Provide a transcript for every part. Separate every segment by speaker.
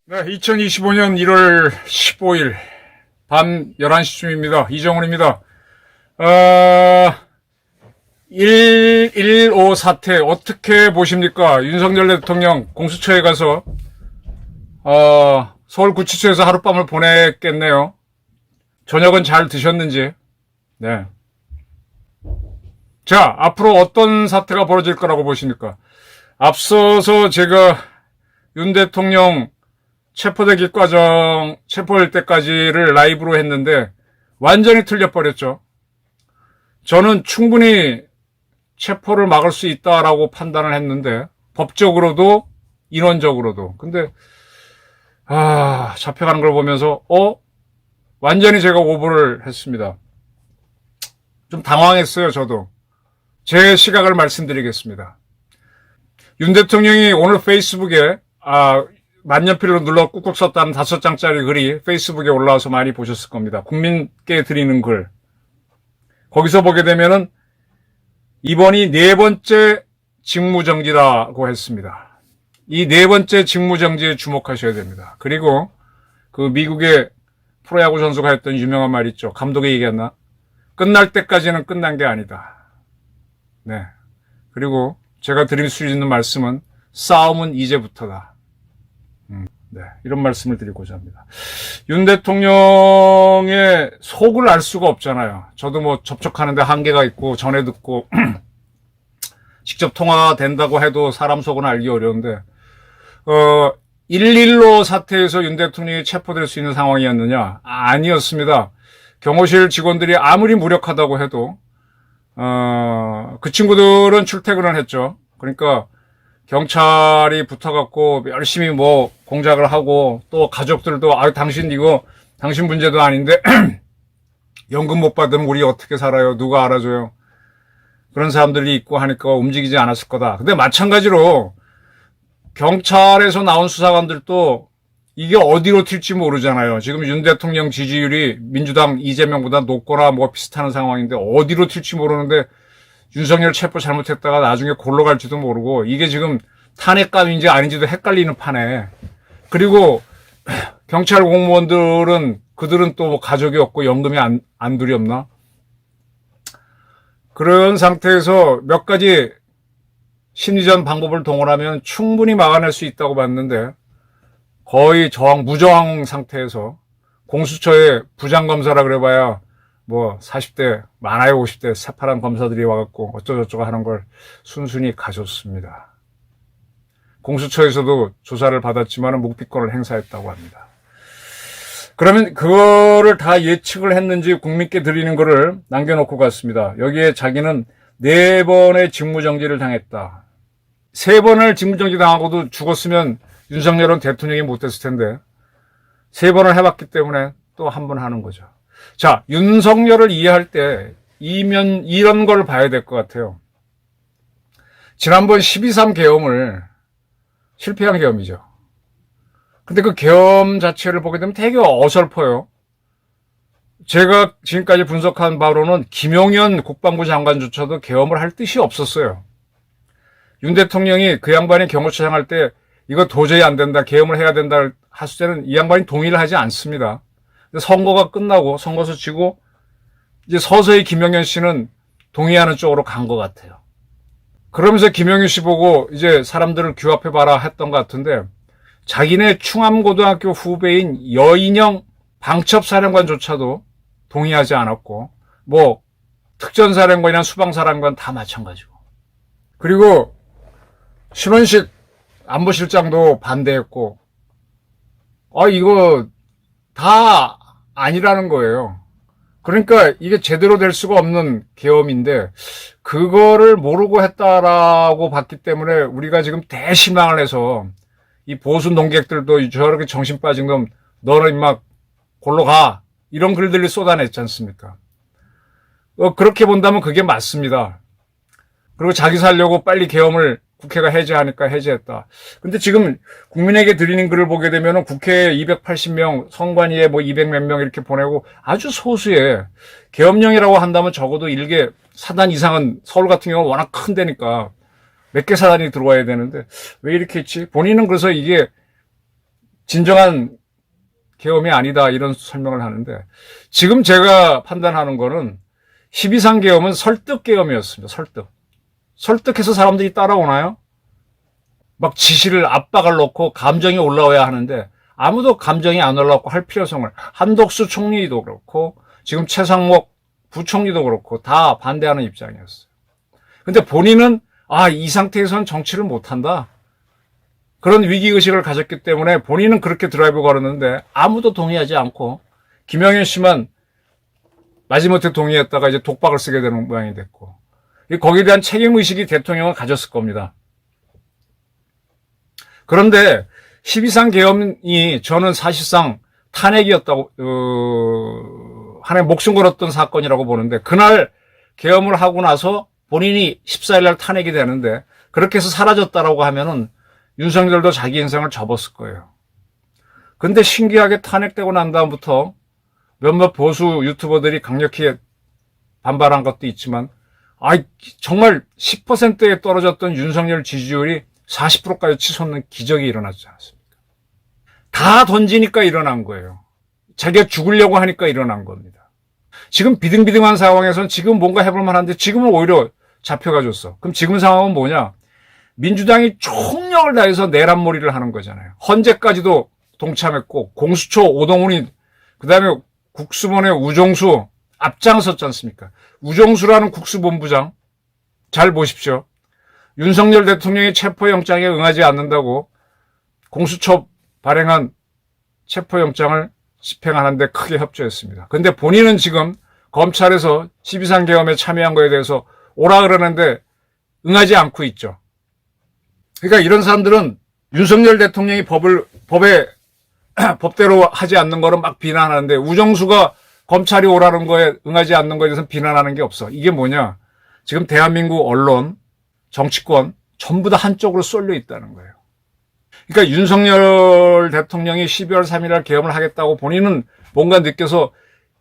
Speaker 1: 네, 2025년 1월 15일 밤 11시쯤입니다. 이정훈입니다. 1.15 사태 어떻게 보십니까? 윤석열 대통령 공수처에 가서 서울구치소에서 하룻밤을 보냈겠네요. 저녁은 잘 드셨는지. 네. 자, 앞으로 어떤 사태가 벌어질 거라고 보십니까? 앞서서 제가 윤 대통령 체포되기 과정, 체포할 때까지를 라이브로 했는데 완전히 틀려버렸죠. 저는 충분히 체포를 막을 수 있다라고 판단을 했는데 법적으로도 인원적으로도. 근데 잡혀가는 걸 보면서 완전히 제가 오버를 했습니다. 좀 당황했어요, 저도. 제 시각을 말씀드리겠습니다. 윤 대통령이 오늘 페이스북에 만년필로 눌러 꾹꾹 썼다는 5장짜리 글이 페이스북에 올라와서 많이 보셨을 겁니다. 국민께 드리는 글. 거기서 보게 되면은 이번이 4번째 직무정지라고 했습니다. 이 4번째 직무정지에 주목하셔야 됩니다. 그리고 그 미국의 프로야구 선수가 했던 유명한 말 있죠. 감독이 얘기했나? 끝날 때까지는 끝난 게 아니다. 네. 그리고 제가 드릴 수 있는 말씀은 싸움은 이제부터다. 네, 이런 말씀을 드리고자 합니다. 윤 대통령의 속을 알 수가 없잖아요. 저도 뭐 접촉하는데 한계가 있고 전해 듣고 직접 통화가 된다고 해도 사람 속은 알기 어려운데 1.15 사태에서 윤 대통령이 체포될 수 있는 상황이었느냐? 아니었습니다. 경호실 직원들이 아무리 무력하다고 해도 그 친구들은 출퇴근을 했죠. 그러니까 경찰이 붙어갖고 열심히 뭐 공작을 하고 또 가족들도 당신 문제도 아닌데 연금 못 받으면 우리 어떻게 살아요? 누가 알아줘요? 그런 사람들이 있고 하니까 움직이지 않았을 거다. 근데 마찬가지로 경찰에서 나온 수사관들도 이게 어디로 튈지 모르잖아요. 지금 윤 대통령 지지율이 민주당 이재명보다 높거나 뭐 비슷한 상황인데 어디로 튈지 모르는데 윤석열 체포 잘못했다가 나중에 골로 갈지도 모르고 이게 지금 탄핵감인지 아닌지도 헷갈리는 판에 그리고 경찰 공무원들은 그들은 또 뭐 가족이 없고 연금이 안 두렵나? 그런 상태에서 몇 가지 심리전 방법을 동원하면 충분히 막아낼 수 있다고 봤는데 거의 무저항 상태에서 공수처에 부장검사라 그래봐야 뭐 40대 많아요 50대 새파란 검사들이 와갖고 어쩌고저쩌고 하는 걸 순순히 가졌습니다. 공수처에서도 조사를 받았지만 묵비권을 행사했다고 합니다. 그러면 그거를 다 예측을 했는지 국민께 드리는 거를 남겨놓고 갔습니다. 여기에 자기는 4번의 직무정지를 당했다. 3번을 직무정지 당하고도 죽었으면 윤석열은 대통령이 못됐을 텐데 3번을 해봤기 때문에 또 한 번 하는 거죠. 자, 윤석열을 이해할 때 이런 걸 봐야 될 것 같아요. 지난번 12.3 계엄을 실패한 계엄이죠. 근데 그 계엄 자체를 보게 되면 되게 어설퍼요. 제가 지금까지 분석한 바로는 김용현 국방부 장관조차도 계엄을 할 뜻이 없었어요. 윤 대통령이 그 양반이 경호처장 할 때 이거 도저히 안 된다, 계엄을 해야 된다 했을 때는 이 양반이 동의를 하지 않습니다. 선거가 끝나고 선거서 지고 이제 서서히 김용현 씨는 동의하는 쪽으로 간 것 같아요. 그러면서 김용현 씨 보고 이제 사람들을 규합해봐라 했던 것 같은데 자기네 충암고등학교 후배인 여인영 방첩사령관조차도 동의하지 않았고 뭐 특전사령관이나 수방사령관 다 마찬가지고 그리고 신원식 안보실장도 반대했고 이거 다 아니라는 거예요. 그러니까 이게 제대로 될 수가 없는 계엄인데 그거를 모르고 했다라고 봤기 때문에 우리가 지금 대실망을 해서 이 보수 농객들도 저렇게 정신 빠진 놈 너는 임마 골로 가 이런 글들을 쏟아냈지 않습니까? 그렇게 본다면 그게 맞습니다. 그리고 자기 살려고 빨리 계엄을 국회가 해제하니까 해제했다. 근데 지금 국민에게 드리는 글을 보게 되면은 국회에 280명, 선관위에 뭐 200 몇 명 이렇게 보내고 아주 소수의 계엄령이라고 한다면 적어도 1개 사단 이상은 서울 같은 경우는 워낙 큰 데니까 몇 개 사단이 들어와야 되는데 왜 이렇게 했지? 본인은 그래서 이게 진정한 계엄이 아니다 이런 설명을 하는데 지금 제가 판단하는 거는 12.3 계엄은 설득 계엄이었습니다. 설득해서 사람들이 따라오나요? 막 지시를 압박을 넣고 감정이 올라와야 하는데 아무도 감정이 안 올라오고 할 필요성을 한덕수 총리도 그렇고 지금 최상목 부총리도 그렇고 다 반대하는 입장이었어요. 근데 본인은 이 상태에서는 정치를 못한다. 그런 위기의식을 가졌기 때문에 본인은 그렇게 드라이브 걸었는데 아무도 동의하지 않고 김영현 씨만 마지못해 동의했다가 이제 독박을 쓰게 되는 모양이 됐고 거기에 대한 책임의식이 대통령은 가졌을 겁니다. 그런데 12.3 계엄이 저는 사실상 탄핵이었다고 하나의 목숨 걸었던 사건이라고 보는데 그날 계엄을 하고 나서 본인이 14일 날 탄핵이 되는데 그렇게 해서 사라졌다라고 하면은 윤석열도 자기 인생을 접었을 거예요. 근데 신기하게 탄핵되고 난 다음부터 몇몇 보수 유튜버들이 강력히 반발한 것도 있지만 정말 10%에 떨어졌던 윤석열 지지율이 40%까지 치솟는 기적이 일어났지 않습니까? 다 던지니까 일어난 거예요. 자기가 죽으려고 하니까 일어난 겁니다. 지금 비등비등한 상황에서는 지금 뭔가 해볼 만한데 지금은 오히려 잡혀가줬어. 그럼 지금 상황은 뭐냐? 민주당이 총력을 다해서 내란몰이를 하는 거잖아요. 헌재까지도 동참했고 공수처 오동훈이 그다음에 국수본의 우정수 앞장섰지 않습니까? 우정수라는 국수본부장 잘 보십시오. 윤석열 대통령이 체포영장에 응하지 않는다고 공수처 발행한 체포영장을 집행하는데 크게 협조했습니다. 근데 본인은 지금 검찰에서 12.3 계엄에 참여한 거에 대해서 오라 그러는데 응하지 않고 있죠. 그러니까 이런 사람들은 윤석열 대통령이 법대로 하지 않는 거를 막 비난하는데 우정수가 검찰이 오라는 거에 응하지 않는 거에 대해서 비난하는 게 없어. 이게 뭐냐? 지금 대한민국 언론, 정치권 전부 다 한쪽으로 쏠려 있다는 거예요. 그러니까 윤석열 대통령이 12월 3일 날 계엄을 하겠다고 본인은 뭔가 느껴서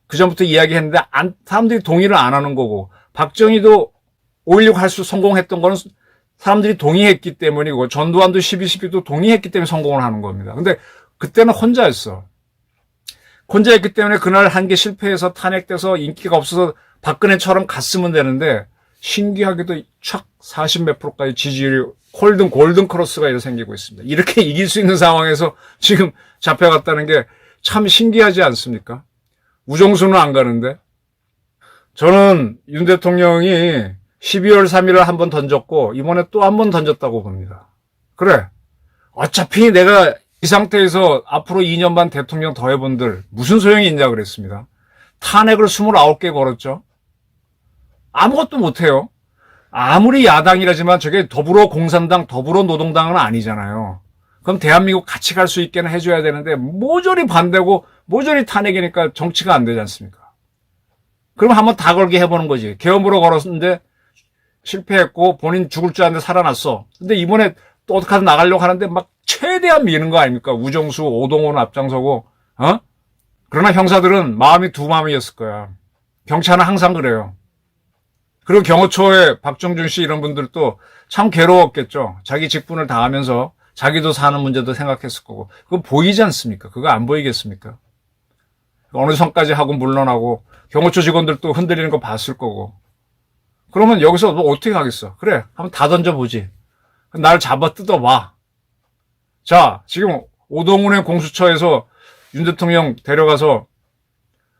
Speaker 1: 그전부터 이야기했는데 사람들이 동의를 안 하는 거고 박정희도 5.16 할 수 성공했던 거는 사람들이 동의했기 때문이고 전두환도 12.12도 동의했기 때문에 성공을 하는 겁니다. 근데 그때는 혼자였어. 혼자였기 때문에 그날 한 게 실패해서 탄핵돼서 인기가 없어서 박근혜처럼 갔으면 되는데 신기하게도 촥 40 몇 프로까지 지지율이 골든 크로스가 이렇게 생기고 있습니다. 이렇게 이길 수 있는 상황에서 지금 잡혀갔다는 게 참 신기하지 않습니까? 우정수는 안 가는데. 저는 윤 대통령이 12월 3일을 한 번 던졌고 이번에 또 한 번 던졌다고 봅니다. 그래. 어차피 내가 이 상태에서 앞으로 2년 반 대통령 더 해본들 무슨 소용이 있냐 그랬습니다. 탄핵을 29개 걸었죠. 아무것도 못해요. 아무리 야당이라지만 저게 더불어공산당, 더불어노동당은 아니잖아요. 그럼 대한민국 같이 갈 수 있게는 해줘야 되는데 모조리 반대고 모조리 탄핵이니까 정치가 안 되지 않습니까? 그럼 한번 다 걸게 해보는 거지. 계엄으로 걸었는데 실패했고 본인 죽을 줄 알았는데 살아났어. 근데 이번에 또 어떻게든 나가려고 하는데 막 최대한 미는 거 아닙니까? 우정수, 오동훈 앞장서고, 그러나 형사들은 마음이 두 마음이었을 거야. 경찰은 항상 그래요. 그리고 경호처의 박정준 씨 이런 분들도 참 괴로웠겠죠. 자기 직분을 다하면서 자기도 사는 문제도 생각했을 거고. 그거 보이지 않습니까? 그거 안 보이겠습니까? 어느 선까지 하고 물러나고 경호처 직원들도 흔들리는 거 봤을 거고. 그러면 여기서 너 어떻게 하겠어? 그래, 한번 다 던져보지. 날 잡아 뜯어봐. 자, 지금 오동훈의 공수처에서 윤 대통령 데려가서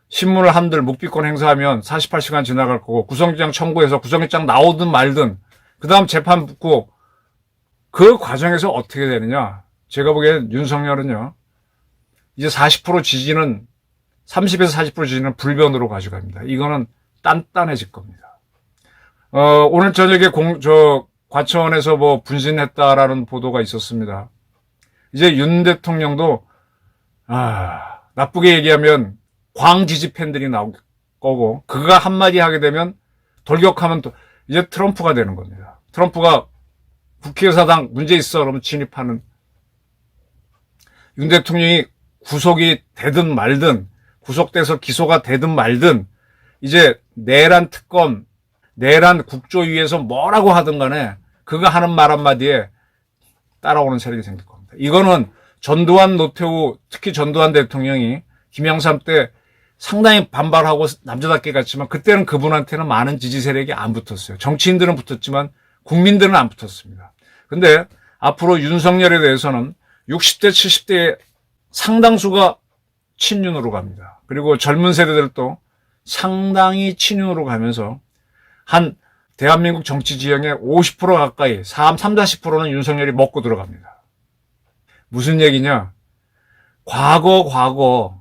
Speaker 1: 신문을 한들 묵비권 행사하면 48시간 지나갈 거고 구속영장 청구해서 구속영장 나오든 말든 그 다음 재판 붙고 그 과정에서 어떻게 되느냐. 제가 보기엔 윤석열은요. 이제 40% 지지는 30에서 40% 지지는 불변으로 가져갑니다. 이거는 단단해질 겁니다. 오늘 저녁에 과천에서 뭐 분신했다라는 보도가 있었습니다. 이제 윤 대통령도 나쁘게 얘기하면 광지지 팬들이 나올 거고 그가 한마디 하게 되면 돌격하면 또 이제 트럼프가 되는 겁니다. 트럼프가 국회의사당 문제 있어 그러면 진입하는, 윤 대통령이 구속이 되든 말든, 구속돼서 기소가 되든 말든, 이제 내란 특검, 내란 국조위에서 뭐라고 하든 간에 그거 하는 말 한마디에 따라오는 세력이 생길 겁니다. 이거는 전두환, 노태우, 특히 전두환 대통령이 김영삼 때 상당히 반발하고 남자답게 갔지만 그때는 그분한테는 많은 지지 세력이 안 붙었어요. 정치인들은 붙었지만 국민들은 안 붙었습니다. 근데 앞으로 윤석열에 대해서는 60대, 70대의 상당수가 친윤으로 갑니다. 그리고 젊은 세대들도 상당히 친윤으로 가면서 한 대한민국 정치 지형의 50% 가까이, 40%는 윤석열이 먹고 들어갑니다. 무슨 얘기냐? 과거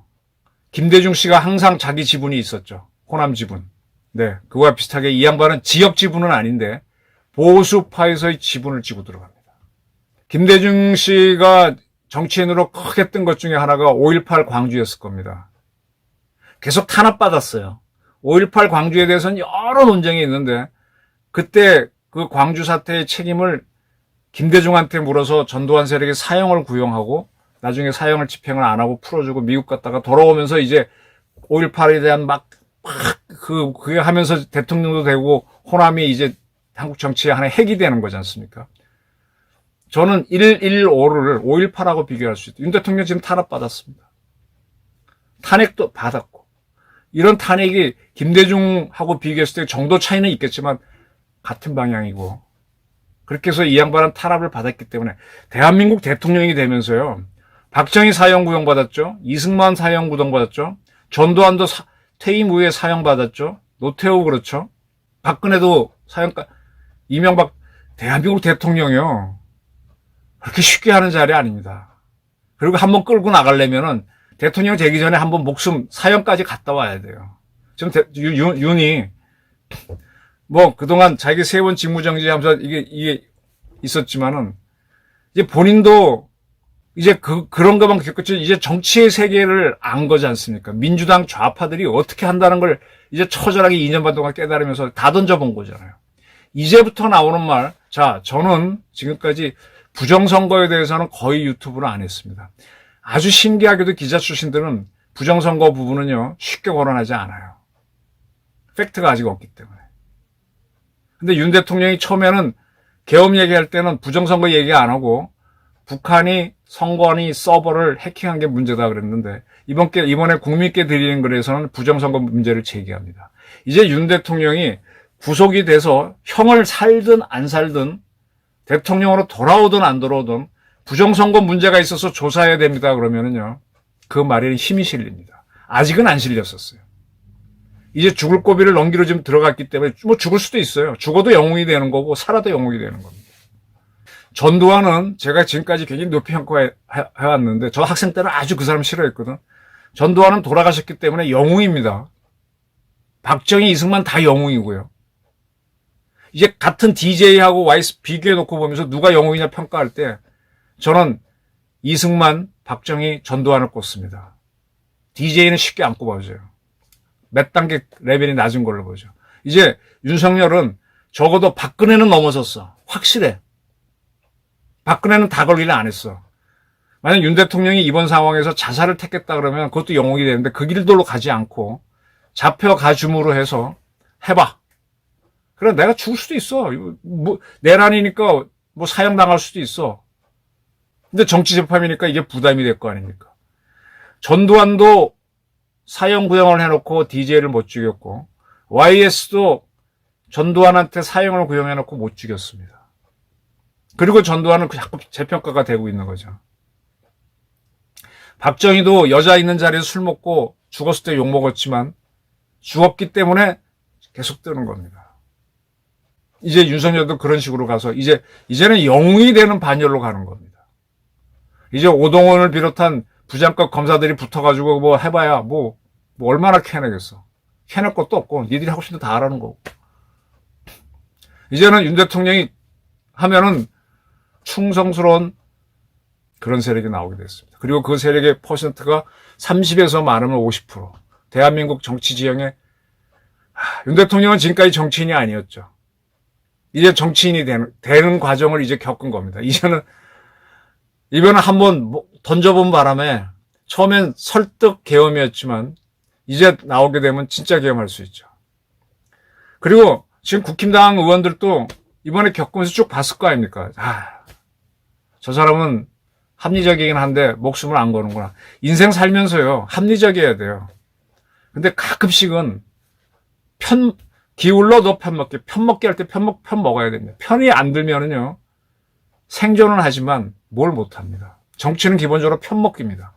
Speaker 1: 김대중 씨가 항상 자기 지분이 있었죠. 호남 지분. 네, 그거와 비슷하게 이 양반은 지역 지분은 아닌데 보수파에서의 지분을 쥐고 들어갑니다. 김대중 씨가 정치인으로 크게 뜬 것 중에 하나가 5.18 광주였을 겁니다. 계속 탄압받았어요. 5.18 광주에 대해서는 여러 논쟁이 있는데 그때 그 광주 사태의 책임을 김대중한테 물어서 전두환 세력의 사형을 구형하고 나중에 사형을 집행을 안 하고 풀어주고 미국 갔다가 돌아오면서 이제 5.18에 대한 그게 하면서 대통령도 되고 호남이 이제 한국 정치의 하나의 핵이 되는 거지 않습니까? 저는 1.15를 5.18하고 비교할 수 있다. 윤 대통령 지금 탄압받았습니다. 탄핵도 받았고. 이런 탄핵이 김대중하고 비교했을 때 정도 차이는 있겠지만 같은 방향이고. 그렇게 해서 이 양반은 탄압을 받았기 때문에 대한민국 대통령이 되면서요. 박정희 사형 구형받았죠. 이승만 사형 구형받았죠. 전두환도 퇴임 후에 사형받았죠. 노태우 그렇죠. 박근혜도 사형까 이명박 대한민국 대통령이요. 그렇게 쉽게 하는 자리 아닙니다. 그리고 한번 끌고 나가려면은 대통령 되기 전에 한번 목숨 사형까지 갔다 와야 돼요. 지금 윤이 뭐 그동안 자기 3번 직무정지하면서 이게 있었지만은 이제 본인도 이제 그런 것만 겪었지 이제 정치의 세계를 안 거지 않습니까? 민주당 좌파들이 어떻게 한다는 걸 이제 처절하게 2년 반 동안 깨달으면서 다 던져본 거잖아요. 이제부터 나오는 말, 자, 저는 지금까지 부정선거에 대해서는 거의 유튜브를 안 했습니다. 아주 신기하게도 기자 출신들은 부정선거 부분은요, 쉽게 거론하지 않아요. 팩트가 아직 없기 때문에. 근데 윤 대통령이 처음에는 계엄 얘기할 때는 부정선거 얘기 안 하고 북한이 선관위 서버를 해킹한 게 문제다 그랬는데 이번에 국민께 드리는 글에서는 부정선거 문제를 제기합니다. 이제 윤 대통령이 구속이 돼서 형을 살든 안 살든 대통령으로 돌아오든 안 돌아오든 부정선거 문제가 있어서 조사해야 됩니다. 그러면은요, 그 말에는 힘이 실립니다. 아직은 안 실렸었어요. 이제 죽을 고비를 넘기로 지금 들어갔기 때문에 뭐 죽을 수도 있어요. 죽어도 영웅이 되는 거고 살아도 영웅이 되는 겁니다. 전두환은 제가 지금까지 굉장히 높이 평가해왔는데 저 학생 때는 아주 그 사람 싫어했거든. 전두환은 돌아가셨기 때문에 영웅입니다. 박정희, 이승만 다 영웅이고요. 이제 같은 DJ하고 YS 비교해놓고 보면서 누가 영웅이냐 평가할 때 저는 이승만, 박정희, 전두환을 꼽습니다. DJ는 쉽게 안 꼽아줘요. 몇 단계 레벨이 낮은 걸로 보죠. 이제 윤석열은 적어도 박근혜는 넘어섰어. 확실해. 박근혜는 다 걸리는 안 했어. 만약 윤 대통령이 이번 상황에서 자살을 택했다 그러면 그것도 영웅이 되는데 그 길들로 가지 않고 잡혀가 줌으로 해서 해봐. 그래 내가 죽을 수도 있어. 뭐 내란이니까 뭐 사형당할 수도 있어. 근데 정치재판이니까 이게 부담이 될 거 아닙니까? 전두환도 사형 구형을 해놓고 DJ를 못 죽였고 YS도 전두환한테 사형을 구형해놓고 못 죽였습니다. 그리고 전두환은 자꾸 재평가가 되고 있는 거죠. 박정희도 여자 있는 자리에서 술 먹고 죽었을 때 욕먹었지만 죽었기 때문에 계속 뜨는 겁니다. 이제 윤석열도 그런 식으로 가서 이제는 영웅이 되는 반열로 가는 겁니다. 이제 오동원을 비롯한 부장급 검사들이 붙어가지고 뭐 해봐야 뭐 얼마나 캐내겠어. 캐낼 것도 없고 니들이 하고 싶은 데 다 하라는 거고. 이제는 윤 대통령이 하면은 충성스러운 그런 세력이 나오게 됐습니다. 그리고 그 세력의 퍼센트가 30에서 많으면 50%. 대한민국 정치 지형에 윤 대통령은 지금까지 정치인이 아니었죠. 이제 정치인이 되는 과정을 이제 겪은 겁니다. 이번에 한번 던져본 바람에 처음엔 설득 계엄이었지만 이제 나오게 되면 진짜 계엄할 수 있죠. 그리고 지금 국힘당 의원들도 이번에 겪으면서 쭉 봤을 거 아닙니까? 저 사람은 합리적이긴 한데 목숨을 안 거는구나. 인생 살면서요, 합리적이어야 돼요. 근데 가끔씩은 기울러 너 편먹기 할 때 편 먹어야 됩니다. 편이 안 들면은요, 생존은 하지만 뭘 못합니다. 정치는 기본적으로 편먹기입니다.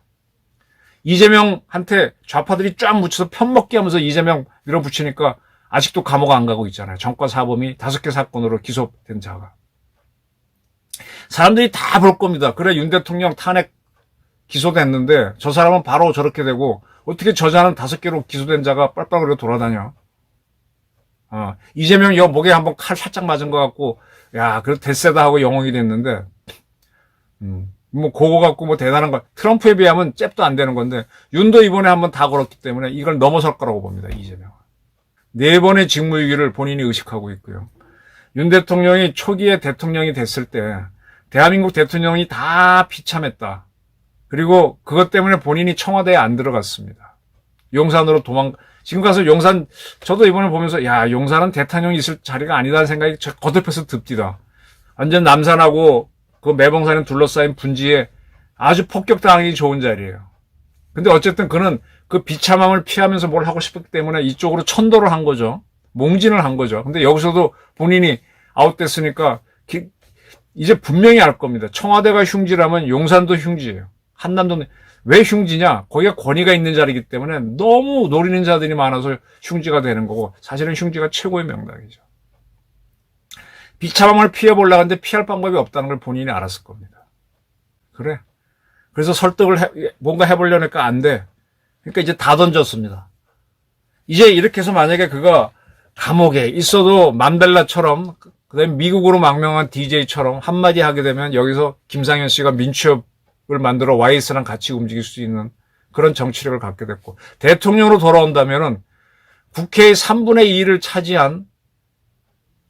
Speaker 1: 이재명한테 좌파들이 쫙 묻혀서 편먹기 하면서 이재명 밀어붙이니까 아직도 감옥 안 가고 있잖아요. 정권 사범이 5개 사건으로 기소된 자가. 사람들이 다 볼 겁니다. 그래, 윤 대통령 탄핵 기소됐는데 저 사람은 바로 저렇게 되고 어떻게 저자는 5개로 기소된 자가 빨빨거리고 돌아다녀. 이재명 여 목에 한번 칼 살짝 맞은 것 같고, 야, 그래도 대세다 하고 영웅이 됐는데, 뭐 그거 갖고 뭐 대단한 거, 트럼프에 비하면 잽도 안 되는 건데, 윤도 이번에 한번 다 걸었기 때문에 이걸 넘어설 거라고 봅니다, 이재명은. 4번의 직무유기를 본인이 의식하고 있고요. 윤 대통령이 초기에 대통령이 됐을 때, 대한민국 대통령이 다 비참했다. 그리고 그것 때문에 본인이 청와대에 안 들어갔습니다. 용산으로 지금 가서 용산, 저도 이번에 보면서, 야, 용산은 대통령이 있을 자리가 아니다는 생각이 거듭해서 듭디다. 완전 남산하고 그 매봉산에 둘러싸인 분지에 아주 폭격당하기 좋은 자리예요. 근데 어쨌든 그는 그 비참함을 피하면서 뭘 하고 싶었기 때문에 이쪽으로 천도를 한 거죠. 몽진을 한 거죠. 근데 여기서도 본인이 아웃됐으니까 이제 분명히 알 겁니다. 청와대가 흉지라면 용산도 흉지예요. 한남동. 왜 흉지냐? 거기가 권위가 있는 자리이기 때문에 너무 노리는 자들이 많아서 흉지가 되는 거고, 사실은 흉지가 최고의 명당이죠. 비참함을 피해보려고 하는데 피할 방법이 없다는 걸 본인이 알았을 겁니다. 그래. 그래서 설득을 뭔가 해보려니까 안 돼. 그러니까 이제 다 던졌습니다. 이제 이렇게 해서 만약에 그가 감옥에 있어도 만델라처럼, 그 다음에 미국으로 망명한 DJ처럼 한마디 하게 되면 여기서 김상현 씨가 민취업 을 만들어 YS랑 같이 움직일 수 있는 그런 정치력을 갖게 됐고, 대통령으로 돌아온다면은 국회의 3분의 2를 차지한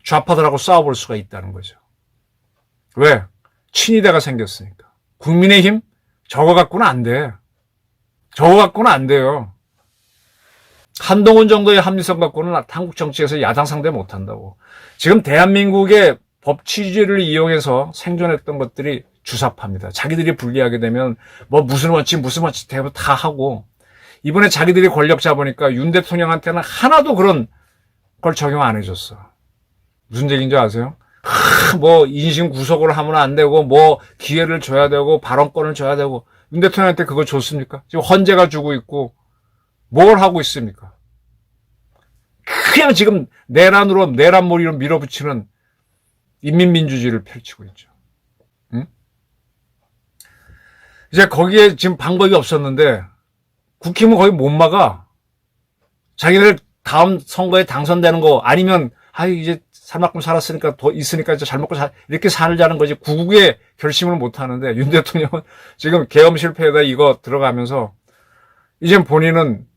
Speaker 1: 좌파들하고 싸워볼 수가 있다는 거죠. 왜? 친이대가 생겼으니까. 국민의힘? 저거 갖고는 안 돼. 저거 갖고는 안 돼요. 한동훈 정도의 합리성 갖고는 한국 정치에서 야당 상대 못 한다고. 지금 대한민국의 법 취지를 이용해서 생존했던 것들이 주사파입니다. 자기들이 불리하게 되면 뭐 무슨 원칙 대부 다 하고, 이번에 자기들이 권력 잡으니까 윤 대통령한테는 하나도 그런 걸 적용 안 해줬어. 무슨 얘기인지 아세요? 뭐 인신 구속을 하면 안 되고, 뭐 기회를 줘야 되고, 발언권을 줘야 되고. 윤 대통령한테 그거 줬습니까? 지금 헌재가 주고 있고 뭘 하고 있습니까? 그냥 지금 내란몰이로 밀어붙이는 인민민주주의를 펼치고 있죠. 응? 이제 거기에 지금 방법이 없었는데 국힘은 거의 못 막아. 자기들 다음 선거에 당선되는 거 아니면 이제 살만큼 살았으니까 더 있으니까 이제 잘 먹고 이렇게 살자는 거지. 구국의 결심을 못 하는데 윤 대통령은 지금 계엄 실패에다 이거 들어가면서 이젠 본인은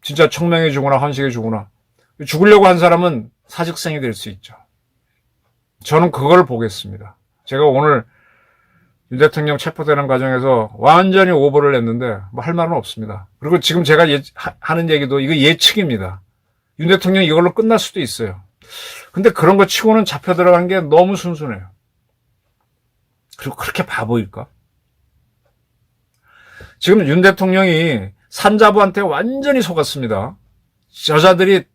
Speaker 1: 진짜 청명해 주거나 헌식해 주거나, 죽으려고 한 사람은 사직생이 될 수 있죠. 저는 그걸 보겠습니다. 제가 오늘 윤 대통령 체포되는 과정에서 완전히 오버를 했는데 뭐 할 말은 없습니다. 그리고 지금 제가 하는 얘기도 이거 예측입니다. 윤 대통령 이걸로 끝날 수도 있어요. 근데 그런 거 치고는 잡혀 들어간 게 너무 순순해요. 그리고 그렇게 바보일까? 지금 윤 대통령이 산자부한테 완전히 속았습니다. 여자들이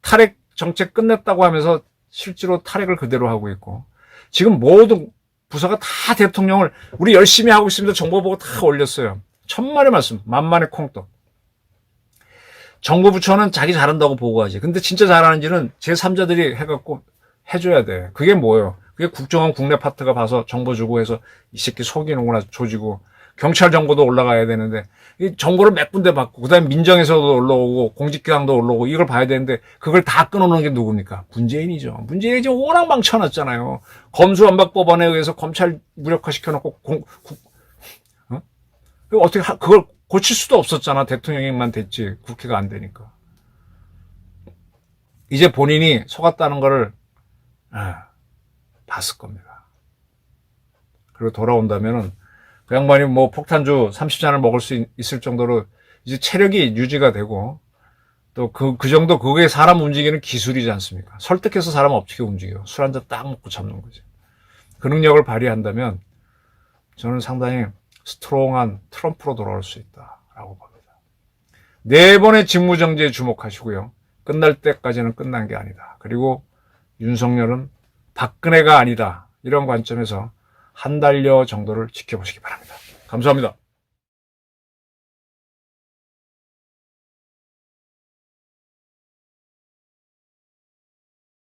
Speaker 1: 탈핵 정책 끝냈다고 하면서 실제로 탈핵을 그대로 하고 있고, 지금 모든 부서가 다 대통령을 우리 열심히 하고 있습니다. 정보 보고 다 올렸어요. 천만의 말씀, 만만의 콩떡. 정부 부처는 자기 잘한다고 보고하지. 근데 진짜 잘하는지는 제3자들이 해갖고 해줘야 돼. 그게 뭐예요? 그게 국정원 국내 파트가 봐서 정보 주고 해서 이 새끼 속이는구나 조지고, 경찰 정보도 올라가야 되는데 이 정보를 몇 군데 받고, 그다음에 민정에서도 올라오고 공직기강도 올라오고, 이걸 봐야 되는데 그걸 다 끊어놓은 게 누굽니까? 문재인이죠. 문재인이 지금 워낙 망쳐놨잖아요. 검수완박 법안에 의해서 검찰 무력화시켜놓고 어떻게 그걸 고칠 수도 없었잖아. 대통령만 됐지 국회가 안 되니까. 이제 본인이 속았다는 거를 봤을 겁니다. 그리고 돌아온다면은 그 양반이 뭐 폭탄주 30잔을 먹을 수 있을 정도로 이제 체력이 유지가 되고 또 그 정도 그게 사람 움직이는 기술이지 않습니까? 설득해서 사람 어떻게 움직여? 술 한 잔 딱 먹고 잡는 거지. 그 능력을 발휘한다면 저는 상당히 스트롱한 트럼프로 돌아올 수 있다라고 봅니다. 4번의 직무정지에 주목하시고요. 끝날 때까지는 끝난 게 아니다. 그리고 윤석열은 박근혜가 아니다. 이런 관점에서 한 달여 정도를 지켜보시기 바랍니다. 감사합니다.